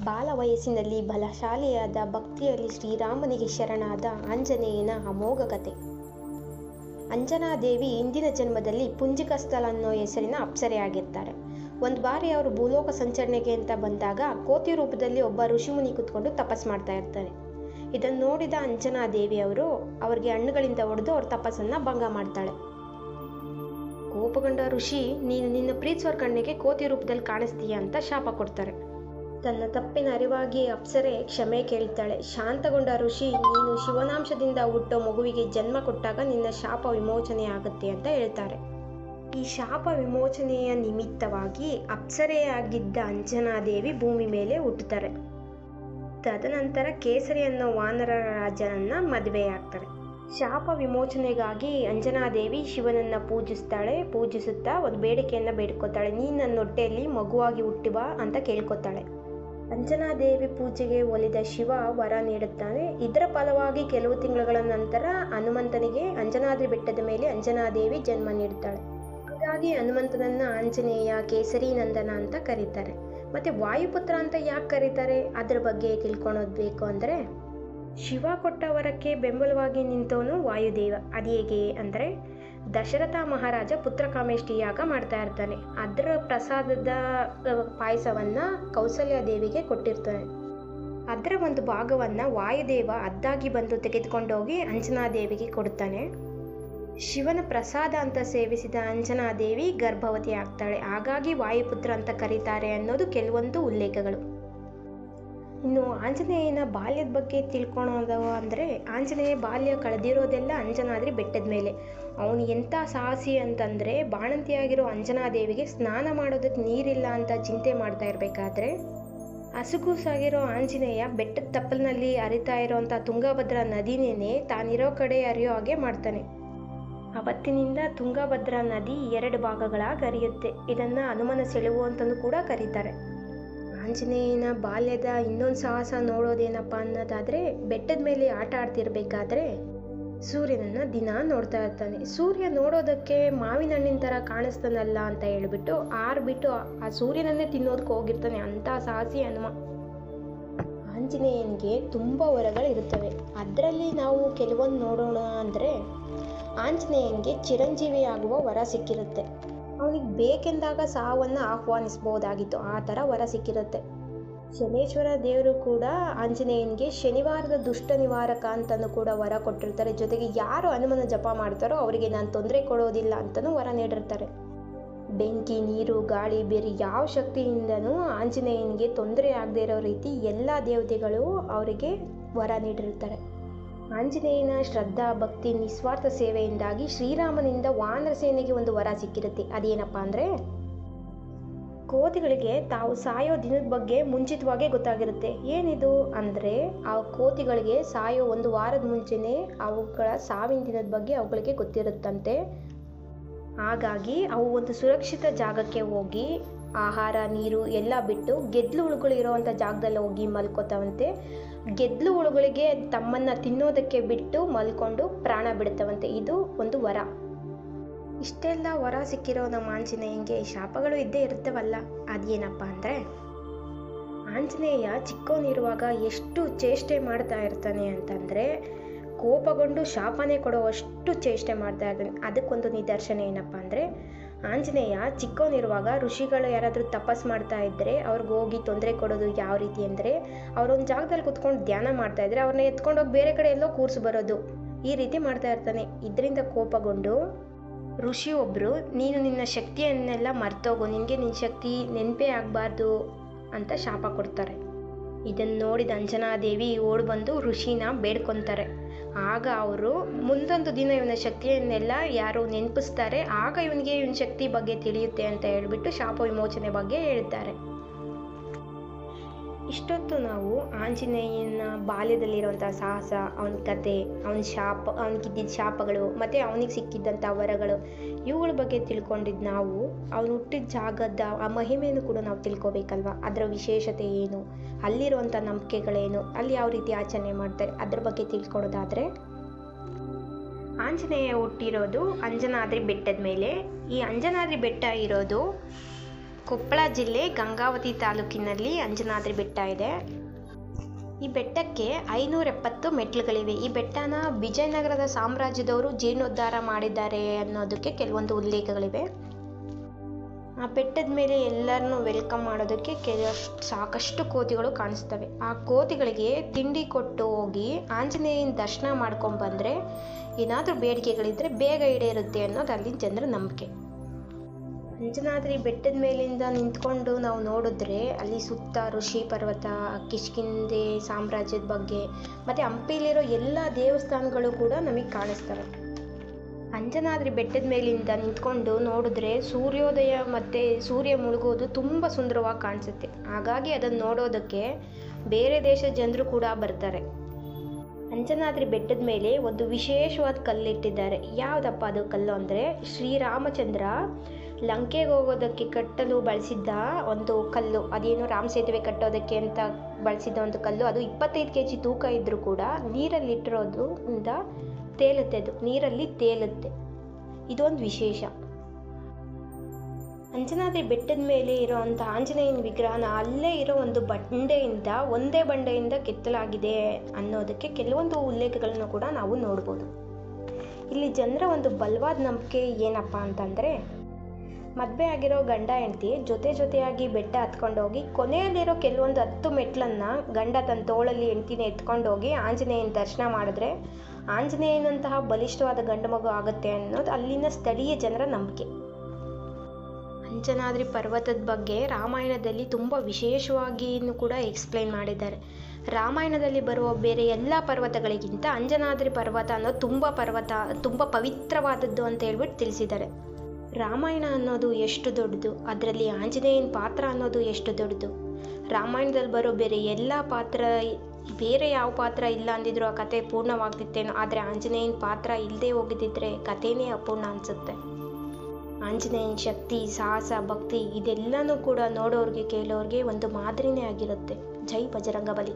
ಬಾಲ ವಯಸ್ಸಿನಲ್ಲಿ ಬಲಶಾಲಿಯಾದ ಭಕ್ತಿಯಲ್ಲಿ ಶ್ರೀರಾಮನಿಗೆ ಶರಣಾದ ಆಂಜನೇಯನ ಅಮೋಘ ಕಥೆ. ಅಂಜನಾದೇವಿ ಇಂದಿನ ಜನ್ಮದಲ್ಲಿ ಪುಂಜಿಕಸ್ಥಳ ಅನ್ನೋ ಹೆಸರಿನ ಅಪ್ಸರೆಯಾಗಿರ್ತಾರೆ. ಒಂದು ಬಾರಿ ಅವರು ಭೂಲೋಕ ಸಂಚರಣೆಗೆ ಅಂತ ಬಂದಾಗ ಕೋತಿ ರೂಪದಲ್ಲಿ ಒಬ್ಬ ಋಷಿಮುನಿ ಕೂತ್ಕೊಂಡು ತಪಸ್ ಮಾಡ್ತಾ ಇರ್ತಾರೆ. ಇದನ್ನು ನೋಡಿದ ಅಂಜನಾದೇವಿ ಅವರಿಗೆ ಹಣ್ಣುಗಳಿಂದ ಹೊಡೆದು ಅವ್ರ ತಪಸ್ಸನ್ನು ಭಂಗ ಮಾಡ್ತಾಳೆ. ಕೋಪಗೊಂಡ ಋಷಿ, ನೀನು ನಿನ್ನ ಪ್ರೀತಿಸೋರ ಕಣ್ಣಿಗೆ ಕೋತಿ ರೂಪದಲ್ಲಿ ಕಾಣಿಸ್ತೀಯ ಅಂತ ಶಾಪ ಕೊಡ್ತಾರೆ. ತನ್ನ ತಪ್ಪಿನ ಅರಿವಾಗಿ ಅಪ್ಸರೆ ಕ್ಷಮೆ ಕೇಳ್ತಾಳೆ. ಶಾಂತಗೊಂಡ ಋಷಿ, ನೀನು ಶಿವನಾಂಶದಿಂದ ಹುಟ್ಟೋ ಮಗುವಿಗೆ ಜನ್ಮ ಕೊಟ್ಟಾಗ ನಿನ್ನ ಶಾಪ ವಿಮೋಚನೆ ಆಗುತ್ತೆ ಅಂತ ಹೇಳ್ತಾರೆ. ಈ ಶಾಪ ವಿಮೋಚನೆಯ ನಿಮಿತ್ತವಾಗಿ ಅಪ್ಸರೆಯಾಗಿದ್ದ ಅಂಜನಾದೇವಿ ಭೂಮಿ ಮೇಲೆ ಹುಟ್ಟುತ್ತಾರೆ. ತದನಂತರ ಕೇಸರಿ ಅನ್ನೋ ವಾನರ ರಾಜನನ್ನ ಮದುವೆಯಾಗ್ತಾರೆ. ಶಾಪ ವಿಮೋಚನೆಗಾಗಿ ಅಂಜನಾದೇವಿ ಶಿವನನ್ನ ಪೂಜಿಸುತ್ತಾ ಒಂದು ಬೇಡಿಕೆಯನ್ನ ಬೇಡ್ಕೋತಾಳೆ. ನೀನು ನನ್ನ ಹೊಟ್ಟೆಯಲ್ಲಿ ಮಗುವಾಗಿ ಹುಟ್ಟುವ ಅಂತ ಕೇಳ್ಕೊತಾಳೆ. ಅಂಜನಾದೇವಿ ಪೂಜೆಗೆ ಒಲಿದ ಶಿವ ವರ ನೀಡುತ್ತಾನೆ. ಇದರ ಫಲವಾಗಿ ಕೆಲವು ತಿಂಗಳುಗಳ ನಂತರ ಹನುಮಂತನಿಗೆ ಅಂಜನಾದ್ರಿ ಬೆಟ್ಟದ ಮೇಲೆ ಅಂಜನಾದೇವಿ ಜನ್ಮ ನೀಡುತ್ತಾಳೆ. ಹಾಗಾಗಿ ಹನುಮಂತನನ್ನ ಆಂಜನೇಯ, ಕೇಸರಿ ನಂದನ ಅಂತ ಕರೀತಾರೆ. ಮತ್ತೆ ವಾಯುಪುತ್ರ ಅಂತ ಯಾಕೆ ಕರೀತಾರೆ ಅದ್ರ ಬಗ್ಗೆ ತಿಳ್ಕೊಳೋದ್ಬೇಕು ಅಂದರೆ, ಶಿವ ಕೊಟ್ಟ ವರಕ್ಕೆ ಬೆಂಬಲವಾಗಿ ನಿಂತವನು ವಾಯುದೇವ. ಅದು ಹೇಗೆ ಅಂದರೆ, ದಶರಥ ಮಹಾರಾಜ ಪುತ್ರಕಾಮೇಷ್ಟಿ ಯಾಗ ಮಾಡ್ತಾ ಇರ್ತಾನೆ. ಅದರ ಪ್ರಸಾದದ ಪಾಯಸವನ್ನ ಕೌಸಲ್ಯ ದೇವಿಗೆ ಕೊಟ್ಟಿರ್ತಾನೆ. ಅದರ ಒಂದು ಭಾಗವನ್ನ ವಾಯುದೇವ ಅದ್ದಾಗಿ ಬಂದು ತೆಗೆದುಕೊಂಡೋಗಿ ಅಂಜನಾದೇವಿಗೆ ಕೊಡ್ತಾನೆ. ಶಿವನ ಪ್ರಸಾದ ಅಂತ ಸೇವಿಸಿದ ಅಂಜನಾದೇವಿ ಗರ್ಭವತಿ ಆಗ್ತಾಳೆ. ಹಾಗಾಗಿ ವಾಯುಪುತ್ರ ಅಂತ ಕರೀತಾರೆ ಅನ್ನೋದು ಕೆಲವೊಂದು ಉಲ್ಲೇಖಗಳು. ಇನ್ನು ಆಂಜನೇಯನ ಬಾಲ್ಯದ ಬಗ್ಗೆ ತಿಳ್ಕೊಳೋದು ಅಂದರೆ, ಆಂಜನೇಯ ಬಾಲ್ಯ ಕಳೆದಿರೋದೆಲ್ಲ ಅಂಜನಾದ್ರಿ ಬೆಟ್ಟದ ಮೇಲೆ. ಅವನು ಎಂಥ ಸಾಹಸಿ ಅಂತಂದರೆ, ಬಾಣಂತಿಯಾಗಿರೋ ಅಂಜನಾದೇವಿಗೆ ಸ್ನಾನ ಮಾಡೋದಕ್ಕೆ ನೀರಿಲ್ಲ ಅಂತ ಚಿಂತೆ ಮಾಡ್ತಾ ಇರಬೇಕಾದ್ರೆ ಹಸುಗೂಸಾಗಿರೋ ಆಂಜನೇಯ ಬೆಟ್ಟದ ತಪ್ಪಲಿನಲ್ಲಿ ಹರಿತಾ ಇರೋವಂಥ ತುಂಗಭದ್ರಾ ನದಿನೇ ತಾನಿರೋ ಕಡೆ ಹರಿಯೋ ಹಾಗೆ ಮಾಡ್ತಾನೆ. ಅವತ್ತಿನಿಂದ ತುಂಗಭದ್ರಾ ನದಿ 2 ಭಾಗಗಳಾಗಿ ಹರಿಯುತ್ತೆ. ಇದನ್ನು ಹನುಮನ ಸೆಳುವು ಅಂತಲೂ ಕೂಡ ಕರೀತಾರೆ. ಆಂಜನೇಯನ ಬಾಲ್ಯದ ಇನ್ನೊಂದು ಸಾಹಸ ನೋಡೋದೇನಪ್ಪ ಅನ್ನೋದಾದರೆ, ಬೆಟ್ಟದ ಮೇಲೆ ಆಟ ಆಡ್ತಿರ್ಬೇಕಾದ್ರೆ ಸೂರ್ಯನನ್ನು ದಿನ ನೋಡ್ತಾ ಇರ್ತಾನೆ. ಸೂರ್ಯ ನೋಡೋದಕ್ಕೆ ಮಾವಿನ ಹಣ್ಣಿನ ಥರ ಕಾಣಿಸ್ತಾನಲ್ಲ ಅಂತ ಹೇಳ್ಬಿಟ್ಟು ಆರ್ಬಿಟ್ಟು ಆ ಸೂರ್ಯನನ್ನೇ ತಿನ್ನೋದಕ್ಕೆ ಹೋಗಿರ್ತಾನೆ. ಅಂಥ ಸಾಹಸಿ ಹನುಮ. ಆಂಜನೇಯನಿಗೆ ತುಂಬ ವರಗಳಿರುತ್ತವೆ. ಅದರಲ್ಲಿ ನಾವು ಕೆಲವೊಂದು ನೋಡೋಣ ಅಂದರೆ, ಆಂಜನೇಯನಿಗೆ ಚಿರಂಜೀವಿ ಆಗುವ ವರ ಸಿಕ್ಕಿರುತ್ತೆ. ಅವನಿಗೆ ಬೇಕೆಂದಾಗ ಸಾವನ್ನು ಆಹ್ವಾನಿಸ್ಬೋದಾಗಿತ್ತು, ಆ ಥರ ವರ ಸಿಕ್ಕಿರುತ್ತೆ. ಶನೇಶ್ವರ ದೇವರು ಕೂಡ ಆಂಜನೇಯನಿಗೆ ಶನಿವಾರದ ದುಷ್ಟ ನಿವಾರಕ ಅಂತಲೂ ಕೂಡ ವರ ಕೊಟ್ಟಿರ್ತಾರೆ. ಜೊತೆಗೆ ಯಾರು ಹನುಮನ ಜಪ ಮಾಡ್ತಾರೋ ಅವರಿಗೆ ನಾನು ತೊಂದರೆ ಕೊಡೋದಿಲ್ಲ ಅಂತಲೂ ವರ ನೀಡಿರ್ತಾರೆ. ಬೆಂಕಿ, ನೀರು, ಗಾಳಿ, ಬೇರೆ ಯಾವ ಶಕ್ತಿಯಿಂದನೂ ಆಂಜನೇಯನಿಗೆ ತೊಂದರೆ ಆಗದೇ ಇರೋ ರೀತಿ ಎಲ್ಲ ದೇವತೆಗಳು ಅವರಿಗೆ ವರ ನೀಡಿರ್ತಾರೆ. ಆಂಜನೇಯನ ಶ್ರದ್ಧಾ, ಭಕ್ತಿ, ನಿಸ್ವಾರ್ಥ ಸೇವೆಯಿಂದಾಗಿ ಶ್ರೀರಾಮನಿಂದ ವಾನರ ಸೇನೆಗೆ ಒಂದು ವರ ಸಿಕ್ಕಿರುತ್ತೆ. ಅದೇನಪ್ಪ ಅಂದರೆ, ಕೋತಿಗಳಿಗೆ ತಾವು ಸಾಯೋ ದಿನದ ಬಗ್ಗೆ ಮುಂಚಿತವಾಗೇ ಗೊತ್ತಾಗಿರುತ್ತೆ. ಏನಿದು ಅಂದರೆ, ಆ ಕೋತಿಗಳಿಗೆ ಸಾಯೋ 1 ವಾರದ ಮುಂಚೆನೇ ಅವುಗಳ ಸಾವಿನ ದಿನದ ಬಗ್ಗೆ ಅವುಗಳಿಗೆ ಗೊತ್ತಿರುತ್ತಂತೆ. ಹಾಗಾಗಿ ಅವು ಒಂದು ಸುರಕ್ಷಿತ ಜಾಗಕ್ಕೆ ಹೋಗಿ ಆಹಾರ, ನೀರು ಎಲ್ಲ ಬಿಟ್ಟು ಗೆದ್ಲು ಹುಳುಗಳು ಇರೋವಂಥ ಜಾಗದಲ್ಲಿ ಹೋಗಿ ಮಲ್ಕೋತಾವಂತೆ. ಗೆದ್ಲು ಹುಳುಗಳಿಗೆ ತಮ್ಮನ್ನು ತಿನ್ನೋದಕ್ಕೆ ಬಿಟ್ಟು ಮಲ್ಕೊಂಡು ಪ್ರಾಣ ಬಿಡ್ತಾವಂತೆ. ಇದು ಒಂದು ವರ. ಇಷ್ಟೆಲ್ಲ ವರ ಸಿಕ್ಕಿರೋ ನಮ್ಮ ಆಂಜನೇಯನಿಗೆ ಶಾಪಗಳು ಇದ್ದೇ ಇರ್ತವಲ್ಲ. ಅದೇನಪ್ಪ ಅಂದರೆ, ಆಂಜನೇಯ ಚಿಕ್ಕವನಿರುವಾಗ ಎಷ್ಟು ಚೇಷ್ಟೆ ಮಾಡ್ತಾ ಇರ್ತಾನೆ ಅಂತಂದರೆ, ಕೋಪಗೊಂಡು ಶಾಪನೇ ಕೊಡುವಷ್ಟು ಚೇಷ್ಟೆ ಮಾಡ್ತಾ ಇರ್ತಾನೆ. ಅದಕ್ಕೊಂದು ನಿದರ್ಶನ ಏನಪ್ಪ ಅಂದರೆ, ಆಂಜನೇಯ ಚಿಕ್ಕವನಿರುವಾಗ ಋಷಿಗಳು ಯಾರಾದರೂ ತಪಸ್ ಮಾಡ್ತಾ ಇದ್ದರೆ ಅವ್ರಿಗೆ ಹೋಗಿ ತೊಂದರೆ ಕೊಡೋದು ಯಾವ ರೀತಿ ಅಂದರೆ, ಅವರೊಂದು ಜಾಗದಲ್ಲಿ ಕುತ್ಕೊಂಡು ಧ್ಯಾನ ಮಾಡ್ತಾ ಇದ್ರೆ ಅವ್ರನ್ನ ಎತ್ಕೊಂಡೋಗಿ ಬೇರೆ ಕಡೆ ಎಲ್ಲೋ ಕೂರಿಸಿ ಬರೋದು, ಈ ರೀತಿ ಮಾಡ್ತಾ ಇರ್ತಾನೆ. ಇದರಿಂದ ಕೋಪಗೊಂಡು ಋಷಿ ಒಬ್ಬರು, ನೀನು ನಿನ್ನ ಶಕ್ತಿಯನ್ನೆಲ್ಲ ಮರ್ತೋಗು, ನಿನಗೆ ನಿನ್ನ ಶಕ್ತಿ ನೆನಪೇ ಆಗಬಾರ್ದು ಅಂತ ಶಾಪ ಕೊಡ್ತಾರೆ. ಇದನ್ನು ನೋಡಿದ ಅಂಜನಾದೇವಿ ಓಡಿ ಬಂದು ಋಷಿನ ಬೇಡ್ಕೊತಾರೆ. ಆಗ ಅವರು ಮುಂದೊಂದು ದಿನ ಇವನ ಶಕ್ತಿಯನ್ನೆಲ್ಲ ಯಾರು ನೆನಪಿಸ್ತಾರೆ, ಆಗ ಇವನಿಗೆ ಇವನ ಶಕ್ತಿ ಬಗ್ಗೆ ತಿಳಿಯುತ್ತೆ ಅಂತ ಹೇಳ್ಬಿಟ್ಟು ಶಾಪ ವಿಮೋಚನೆ ಬಗ್ಗೆ ಹೇಳ್ತಾರೆ. ಇಷ್ಟೊತ್ತು ನಾವು ಆಂಜನೇಯನ ಬಾಲ್ಯದಲ್ಲಿರುವಂಥ ಸಾಹಸ, ಅವನ ಕತೆ, ಅವನಿಗಿದ್ದಿದ್ದ ಶಾಪಗಳು ಮತ್ತು ಅವನಿಗೆ ಸಿಕ್ಕಿದ್ದಂಥ ವರಗಳು, ಇವುಗಳ ಬಗ್ಗೆ ತಿಳ್ಕೊಂಡಿದ್ದು ನಾವು ಅವನು ಹುಟ್ಟಿದ ಜಾಗದ ಆ ಮಹಿಮೆಯನ್ನು ಕೂಡ ನಾವು ತಿಳ್ಕೊಬೇಕಲ್ವ. ಅದರ ವಿಶೇಷತೆ ಏನು, ಅಲ್ಲಿರುವಂಥ ನಂಬಿಕೆಗಳೇನು, ಅಲ್ಲಿ ಯಾವ ರೀತಿ ಆಚರಣೆ ಮಾಡ್ತಾರೆ, ಅದ್ರ ಬಗ್ಗೆ ತಿಳ್ಕೊಳ್ಳೋದಾದರೆ, ಆಂಜನೇಯ ಹುಟ್ಟಿರೋದು ಅಂಜನಾದ್ರಿ ಬೆಟ್ಟದ ಮೇಲೆ. ಈ ಅಂಜನಾದ್ರಿ ಬೆಟ್ಟ ಇರೋದು ಕೊಪ್ಪಳ ಜಿಲ್ಲೆ ಗಂಗಾವತಿ ತಾಲೂಕಿನಲ್ಲಿ ಅಂಜನಾದ್ರಿ ಬೆಟ್ಟ ಇದೆ. ಈ ಬೆಟ್ಟಕ್ಕೆ 570 ಮೆಟ್ಟಿಲುಗಳಿವೆ. ಈ ಬೆಟ್ಟನ ವಿಜಯನಗರದ ಸಾಮ್ರಾಜ್ಯದವರು ಜೀರ್ಣೋದ್ಧಾರ ಮಾಡಿದ್ದಾರೆ ಅನ್ನೋದಕ್ಕೆ ಕೆಲವೊಂದು ಉಲ್ಲೇಖಗಳಿವೆ. ಆ ಬೆಟ್ಟದ ಮೇಲೆ ಎಲ್ಲರನ್ನೂ ವೆಲ್ಕಮ್ ಮಾಡೋದಕ್ಕೆ ಸಾಕಷ್ಟು ಕೋತಿಗಳು ಕಾಣಿಸ್ತವೆ. ಆ ಕೋತಿಗಳಿಗೆ ತಿಂಡಿ ಕೊಟ್ಟು ಹೋಗಿ ಆಂಜನೇಯನ ದರ್ಶನ ಮಾಡ್ಕೊಂಡು ಬಂದರೆ ಏನಾದರೂ ಬೇಡಿಕೆಗಳಿದ್ದರೆ ಬೇಗ ಈಡೇರುತ್ತೆ ಅನ್ನೋದು ಅಲ್ಲಿನ ಜನರ ನಂಬಿಕೆ. ಅಂಜನಾದ್ರಿ ಬೆಟ್ಟದ ಮೇಲಿಂದ ನಿಂತ್ಕೊಂಡು ನಾವು ನೋಡಿದ್ರೆ ಅಲ್ಲಿ ಸುತ್ತ ಋಷಿ ಪರ್ವತ, ಕಿಷ್ಕಿಂಧೆ ಸಾಮ್ರಾಜ್ಯದ ಬಗ್ಗೆ ಮತ್ತು ಹಂಪಿಲಿರೋ ಎಲ್ಲ ದೇವಸ್ಥಾನಗಳು ಕೂಡ ನಮಗೆ ಕಾಣಿಸ್ತವೆ. ಅಂಜನಾದ್ರಿ ಬೆಟ್ಟದ ಮೇಲಿಂದ ನಿಂತ್ಕೊಂಡು ನೋಡಿದ್ರೆ ಸೂರ್ಯೋದಯ ಮತ್ತು ಸೂರ್ಯ ಮುಳುಗೋದು ತುಂಬ ಸುಂದರವಾಗಿ ಕಾಣಿಸುತ್ತೆ. ಹಾಗಾಗಿ ಅದನ್ನು ನೋಡೋದಕ್ಕೆ ಬೇರೆ ದೇಶದ ಜನರು ಕೂಡ ಬರ್ತಾರೆ. ಅಂಜನಾದ್ರಿ ಬೆಟ್ಟದ ಮೇಲೆ ಒಂದು ವಿಶೇಷವಾದ ಕಲ್ಲಿಟ್ಟಿದ್ದಾರೆ. ಯಾವುದಪ್ಪ ಅದು ಕಲ್ಲು ಅಂದರೆ, ಶ್ರೀರಾಮಚಂದ್ರ ಲಂಕೆಗೆ ಹೋಗೋದಕ್ಕೆ ಕಟ್ಟಲು ಬಳಸಿದ್ದ ಒಂದು ಕಲ್ಲು. ಅದೇನು ರಾಮ ಸೇತುವೆ ಕಟ್ಟೋದಕ್ಕೆ ಅಂತ ಬಳಸಿದ್ದ ಒಂದು ಕಲ್ಲು. ಅದು 25 kg ತೂಕ ಇದ್ದರೂ ಕೂಡ ನೀರಲ್ಲಿಟ್ಟಿರೋದ್ರಿಂದ ತೇಲುತ್ತೆ. ಅದು ನೀರಲ್ಲಿ ತೇಲುತ್ತೆ. ಇದೊಂದು ವಿಶೇಷ. ಅಂಜನಾದ್ರಿ ಬೆಟ್ಟದ ಮೇಲೆ ಇರೋವಂಥ ಆಂಜನೇಯನ ವಿಗ್ರಹನ ಅಲ್ಲೇ ಇರೋ ಒಂದೇ ಬಂಡೆಯಿಂದ ಕೆತ್ತಲಾಗಿದೆ ಅನ್ನೋದಕ್ಕೆ ಕೆಲವೊಂದು ಉಲ್ಲೇಖಗಳನ್ನು ಕೂಡ ನಾವು ನೋಡ್ಬೋದು. ಇಲ್ಲಿ ಜನರ ಒಂದು ಬಲವಾದ ನಂಬಿಕೆ ಏನಪ್ಪ ಅಂತಂದರೆ, ಮದುವೆ ಆಗಿರೋ ಗಂಡ ಹೆಂಡತಿ ಜೊತೆಯಾಗಿ ಬೆಟ್ಟ ಹತ್ಕೊಂಡೋಗಿ ಕೊನೆಯಲ್ಲಿರೋ ಕೆಲವೊಂದು 10 ಮೆಟ್ಲನ್ನು ಗಂಡ ತನ್ನ ತೋಳಲ್ಲಿ ಹೆಂಡತಿನ ಎತ್ಕೊಂಡೋಗಿ ಆಂಜನೇಯನ ದರ್ಶನ ಮಾಡಿದ್ರೆ ಆಂಜನೇಯನಂತಹ ಬಲಿಷ್ಠವಾದ ಗಂಡು ಮಗು ಆಗುತ್ತೆ ಅನ್ನೋದು ಅಲ್ಲಿನ ಸ್ಥಳೀಯ ಜನರ ನಂಬಿಕೆ. ಅಂಜನಾದ್ರಿ ಪರ್ವತದ ಬಗ್ಗೆ ರಾಮಾಯಣದಲ್ಲಿ ತುಂಬ ವಿಶೇಷವಾಗಿಯೂ ಕೂಡ ಎಕ್ಸ್ಪ್ಲೈನ್ ಮಾಡಿದ್ದಾರೆ. ರಾಮಾಯಣದಲ್ಲಿ ಬರುವ ಬೇರೆ ಎಲ್ಲ ಪರ್ವತಗಳಿಗಿಂತ ಅಂಜನಾದ್ರಿ ಪರ್ವತ ಅನ್ನೋದು ತುಂಬ ಪವಿತ್ರವಾದದ್ದು ಅಂತ ಹೇಳ್ಬಿಟ್ಟು ತಿಳಿಸಿದ್ದಾರೆ. ರಾಮಾಯಣ ಅನ್ನೋದು ಎಷ್ಟು ದೊಡ್ಡದು, ಅದರಲ್ಲಿ ಆಂಜನೇಯನ ಪಾತ್ರ ಅನ್ನೋದು ಎಷ್ಟು ದೊಡ್ಡದು. ರಾಮಾಯಣದಲ್ಲಿ ಬರೋ ಬೇರೆ ಯಾವ ಪಾತ್ರ ಇಲ್ಲ ಅಂದಿದ್ರು ಆ ಕತೆ ಪೂರ್ಣವಾಗ್ತಿತ್ತೇನೋ. ಆದರೆ ಆಂಜನೇಯನ ಪಾತ್ರ ಇಲ್ಲದೆ ಹೋಗಿದ್ದಿದ್ರೆ ಕಥೆನೇ ಅಪೂರ್ಣ ಅನಿಸುತ್ತೆ. ಆಂಜನೇಯನ ಶಕ್ತಿ, ಸಾಹಸ, ಭಕ್ತಿ ಇದೆಲ್ಲನೂ ಕೂಡ ನೋಡೋರಿಗೆ ಕೇಳೋರಿಗೆ ಒಂದು ಮಾದರಿನೇ ಆಗಿರುತ್ತೆ. ಜೈ ಬಜರಂಗಬಲಿ.